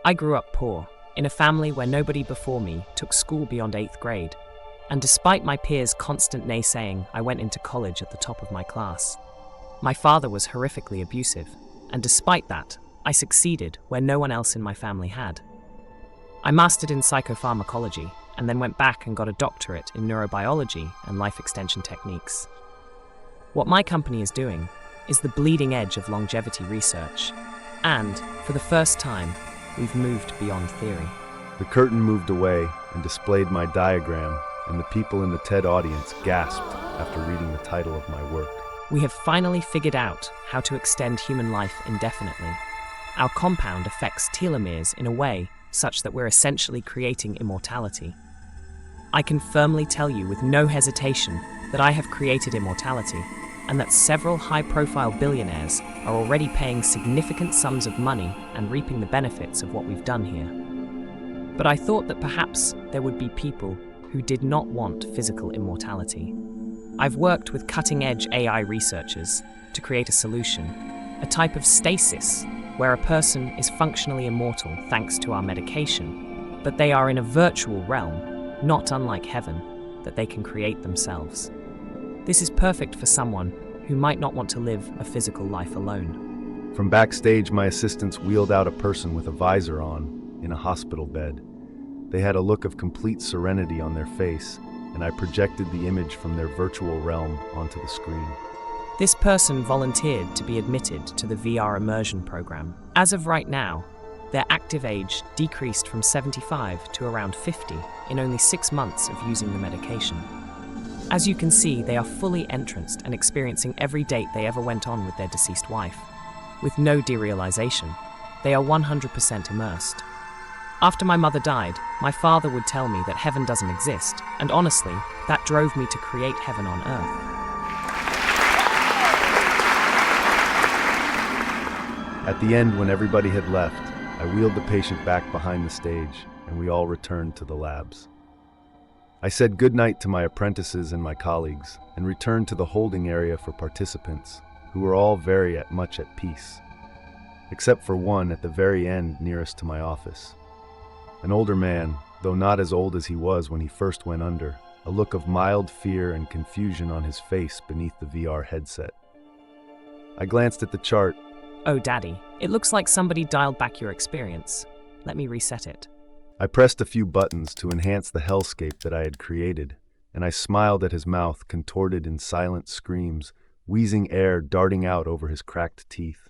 I grew up poor, in a family where nobody before me took school beyond 8th grade. And despite my peers' constant naysaying, I went into college at the top of my class. My father was horrifically abusive, and despite that, I succeeded where no one else in my family had. I mastered in psychopharmacology, and then went back and got a doctorate in neurobiology and life extension techniques. What my company is doing is the bleeding edge of longevity research, and, for the first time, we've moved beyond theory. The curtain moved away and displayed my diagram, and the people in the TED audience gasped after reading the title of my work. We have finally figured out how to extend human life indefinitely. Our compound affects telomeres in a way such that we're essentially creating immortality. I can firmly tell you with no hesitation that I have created immortality, and that several high-profile billionaires are already paying significant sums of money and reaping the benefits of what we've done here. But I thought that perhaps there would be people who did not want physical immortality. I've worked with cutting-edge AI researchers to create a solution, a type of stasis where a person is functionally immortal thanks to our medication, but they are in a virtual realm, not unlike heaven, that they can create themselves. This is perfect for someone who might not want to live a physical life alone. From backstage, my assistants wheeled out a person with a visor on, in a hospital bed. They had a look of complete serenity on their face, and I projected the image from their virtual realm onto the screen. This person volunteered to be admitted to the VR immersion program. As of right now, their active age decreased from 75 to around 50 in only 6 months of using the medication. As you can see, they are fully entranced and experiencing every date they ever went on with their deceased wife. With no derealization, they are 100% immersed. After my mother died, my father would tell me that heaven doesn't exist, and honestly, that drove me to create heaven on earth. At the end, when everybody had left, I wheeled the patient back behind the stage, and we all returned to the labs. I said goodnight to my apprentices and my colleagues, and returned to the holding area for participants, who were all very much at peace, except for one at the very end nearest to my office. An older man, though not as old as he was when he first went under, a look of mild fear and confusion on his face beneath the VR headset. I glanced at the chart. Oh, Daddy, it looks like somebody dialed back your experience. Let me reset it. I pressed a few buttons to enhance the hellscape that I had created, and I smiled at his mouth contorted in silent screams, wheezing air darting out over his cracked teeth.